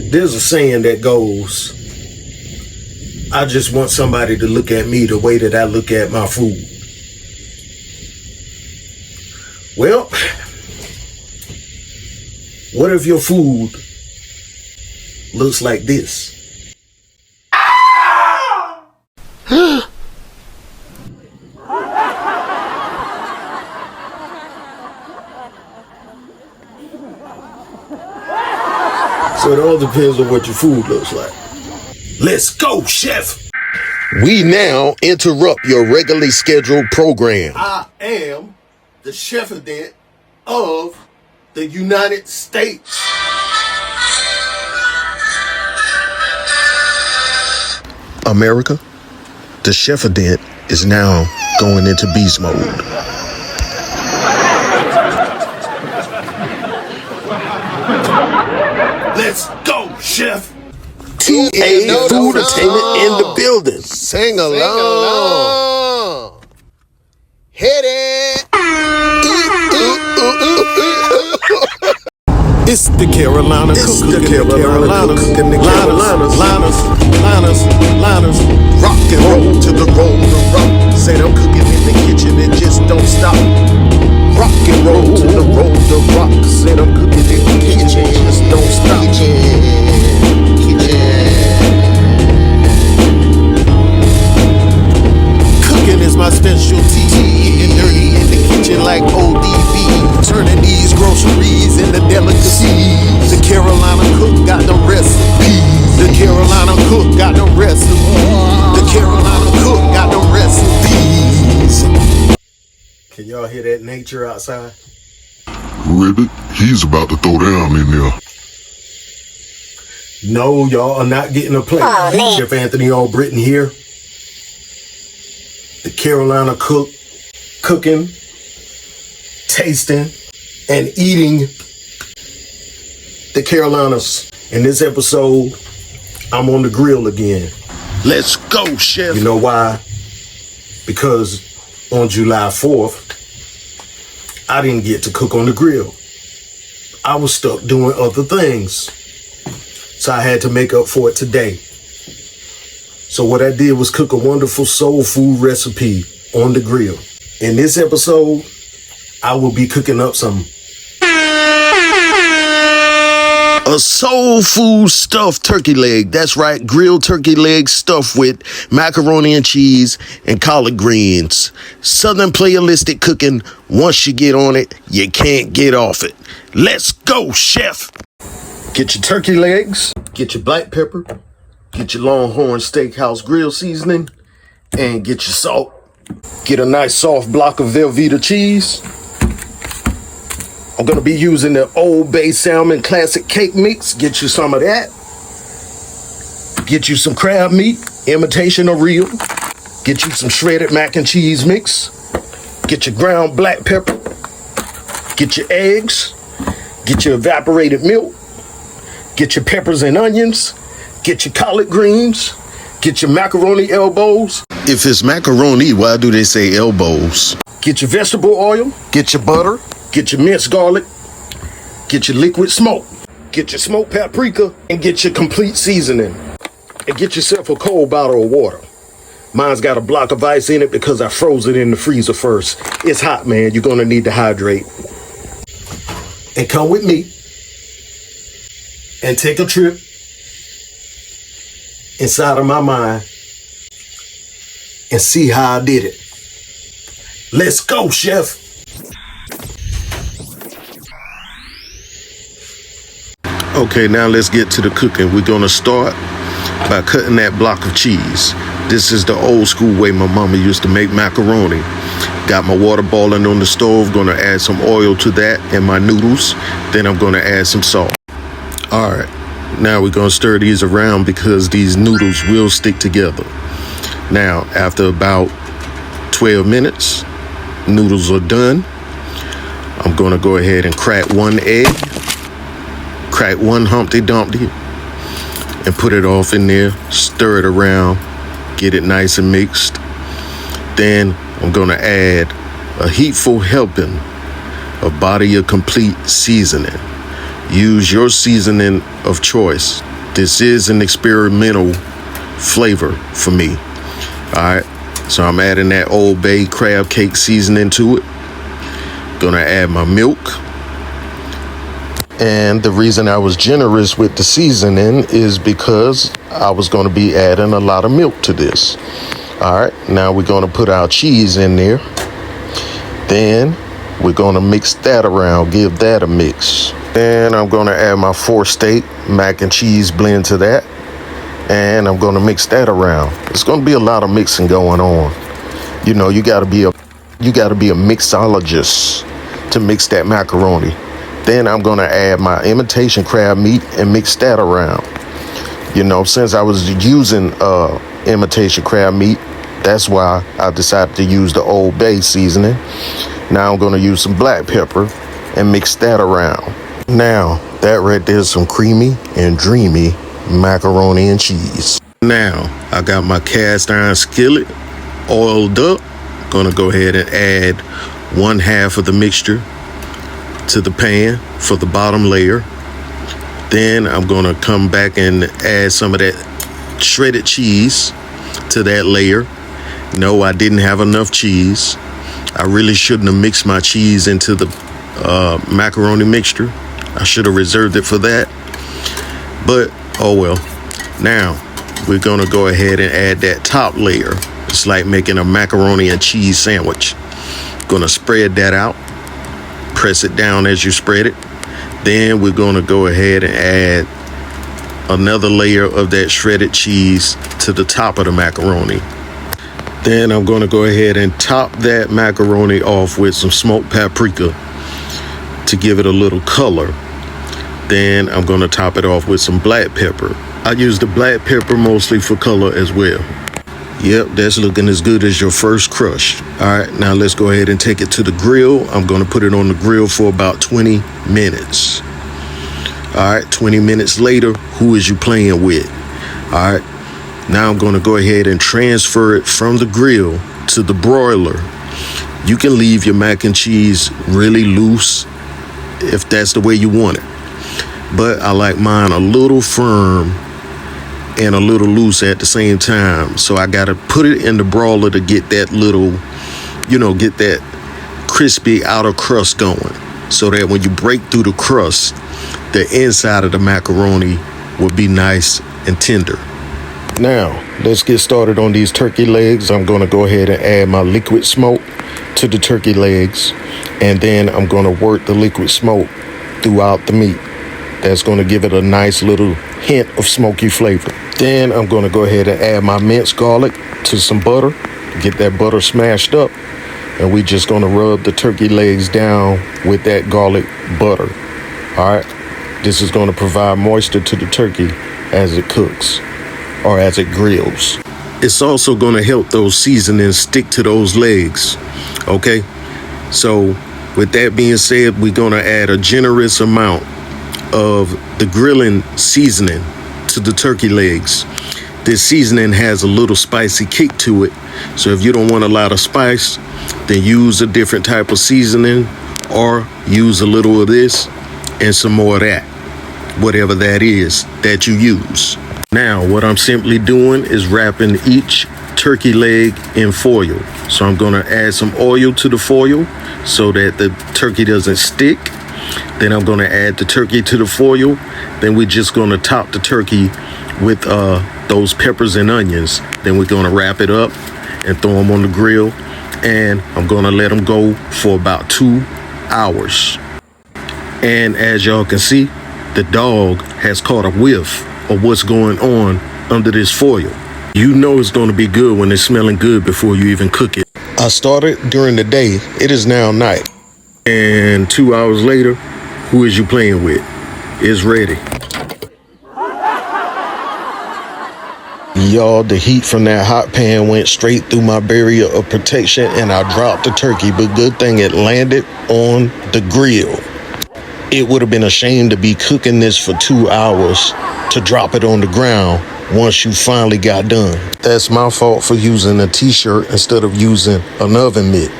There's a saying that goes, I just want somebody to look at me the way that I look at my food. Well, what if your food looks like this? So it all depends on what your food looks like. Let's go, chef! We now interrupt your regularly scheduled program. I am the chefadent of the United States. America, the chefadent is now going into beast mode. Let's go, chef! TA Food-Attainment in the building. Sing along. Hit it. It's the Carolina It's Cook, the Carolina Cook, and the Liners, rock and roll to the roll, the rock. Say I'm cooking in the kitchen, it just don't stop. Rock and roll to the roll, the rock. Say I'm cooking in the kitchen, it just don't stop. Cooking is my specialty. Getting dirty in the kitchen like ODB. Turning these groceries into delicacies. The Carolina Cook got the recipe. The Carolina Cook got the recipe. The Carolina Cook got the recipes. Can y'all hear that nature outside? Ribbit, he's about to throw down in there. No, y'all are not getting a plate. Chef Anthony Albritton here. The Carolina Cook, cooking, tasting, and eating the Carolinas. In this episode, I'm on the grill again. Let's go, chef. You know why? Because on July 4th, I didn't get to cook on the grill. I was stuck doing other things. So I had to make up for it today. So what I did was cook a wonderful soul food recipe on the grill. In this episode, I will be cooking up some a soul food stuffed turkey leg. That's right, grilled turkey leg stuffed with macaroni and cheese and collard greens. Southern playalistic cooking. Once you get on it, you can't get off it. Let's go, chef. Get your turkey legs, get your black pepper, get your LongHorn Steakhouse grill seasoning, and get your salt. Get a nice soft block of velveeta cheese. I'm gonna be using the Old Bay Salmon Classic Cake Mix. Get you some of that. Get you some crab meat, imitation or real. Get you some shredded mac and cheese mix. Get your ground black pepper. Get your eggs. Get your evaporated milk. Get your peppers and onions. Get your collard greens. Get your macaroni elbows. If it's macaroni, why do they say elbows? Get your vegetable oil. Get your butter. Get your minced garlic. Get your liquid smoke. Get your smoked paprika. And get your complete seasoning. And get yourself a cold bottle of water. Mine's got a block of ice in it because I froze it in the freezer first. It's hot, man. You're gonna need to hydrate. And come with me and take a trip inside of my mind and see how I did it. Let's go, chef. Okay, now let's get to the cooking. We're gonna start by cutting that block of cheese. This is the old school way my mama used to make macaroni. Got my water boiling on the stove, gonna add some oil to that and my noodles. Then I'm gonna add some salt. All right, now we're gonna stir these around because these noodles will stick together. Now, after about 12 minutes, noodles are done. I'm gonna go ahead and crack one egg, crack one Humpty Dumpty, and put it off in there, stir it around, get it nice and mixed. Then I'm gonna add a heapful helping of Badia Complete seasoning. Use your seasoning of choice. This is an experimental flavor for me. All right, so I'm adding that Old Bay crab cake seasoning to it. Gonna add my milk. And the reason I was generous with the seasoning is because I was gonna be adding a lot of milk to this. All right, now we're gonna put our cheese in there. Then we're gonna mix that around, give that a mix. Then I'm gonna add my 4-steak mac and cheese blend to that. And I'm gonna mix that around. It's gonna be a lot of mixing going on. You know, you gotta be a mixologist to mix that macaroni. Then I'm gonna add my imitation crab meat and mix that around. You know, since I was using imitation crab meat, that's why I decided to use the Old Bay seasoning. Now I'm gonna use some black pepper and mix that around. Now, that right there is some creamy and dreamy macaroni and cheese. Now, I got my cast iron skillet oiled up. Gonna go ahead and add 1/2 of the mixture to the pan for the bottom layer. Then I'm gonna come back and add some of that shredded cheese to that layer. No, I didn't have enough cheese. I really shouldn't have mixed my cheese into the macaroni mixture. I should have reserved it for that. But, oh well. Now, we're gonna go ahead and add that top layer. It's like making a macaroni and cheese sandwich. Gonna spread that out. Press it down as you spread it. Then we're gonna go ahead and add another layer of that shredded cheese to the top of the macaroni. Then I'm gonna go ahead and top that macaroni off with some smoked paprika to give it a little color. Then I'm gonna top it off with some black pepper. I use the black pepper mostly for color as well. Yep, that's looking as good as your first crush. All right, now let's go ahead and take it to the grill. I'm gonna put it on the grill for about 20 minutes. All right, 20 minutes later, who is you playing with? All right, now I'm gonna go ahead and transfer it from the grill to the broiler. You can leave your mac and cheese really loose if that's the way you want it. But I like mine a little firm and a little loose at the same time. So I gotta put it in the broiler to get that little, get that crispy outer crust going. So that when you break through the crust, the inside of the macaroni will be nice and tender. Now, let's get started on these turkey legs. I'm gonna go ahead and add my liquid smoke to the turkey legs. And then I'm gonna work the liquid smoke throughout the meat. That's gonna give it a nice little hint of smoky flavor. Then I'm gonna go ahead and add my minced garlic to some butter, get that butter smashed up, and we just gonna rub the turkey legs down with that garlic butter. All right, this is gonna provide moisture to the turkey as it cooks or as it grills. It's also gonna help those seasonings stick to those legs, okay? So with that being said, we're gonna add a generous amount of the grilling seasoning to the turkey legs. This seasoning has a little spicy kick to it. So if you don't want a lot of spice, then use a different type of seasoning or use a little of this and some more of that, whatever that is that you use. Now, what I'm simply doing is wrapping each turkey leg in foil. So I'm gonna add some oil to the foil so that the turkey doesn't stick. Then I'm gonna add the turkey to the foil. Then we're just gonna top the turkey with those peppers and onions. Then we're gonna wrap it up and throw them on the grill. And I'm gonna let them go for about 2 hours. And as y'all can see, the dog has caught a whiff of what's going on under this foil. You know it's gonna be good when it's smelling good before you even cook it. I started during the day. It is now night. And 2 hours later, who is you playing with? It's ready. Y'all, the heat from that hot pan went straight through my barrier of protection and I dropped the turkey, but good thing it landed on the grill. It would have been a shame to be cooking this for 2 hours to drop it on the ground once you finally got done. That's my fault for using a t-shirt instead of using an oven mitt.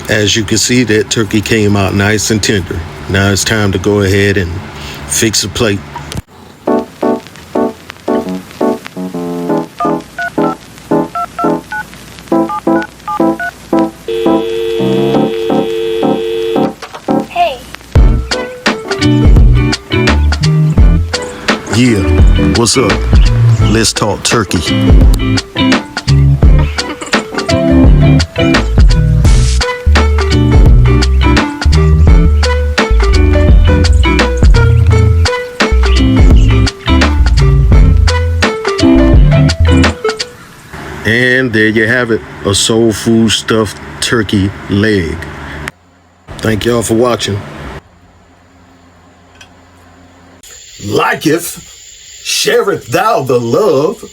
As you can see, that turkey came out nice and tender. Now it's time to go ahead and fix a plate. Hey. Yeah, what's up? Let's talk turkey. And there you have it, a soul food stuffed turkey leg. Thank y'all for watching. Liketh, shareth thou the love,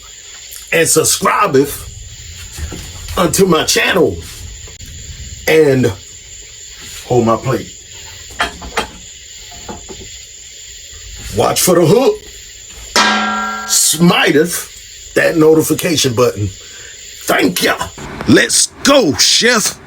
and subscribeth unto my channel. And hold my plate. Watch for the hook. Smiteth that notification button. Thank ya. Let's go, chef.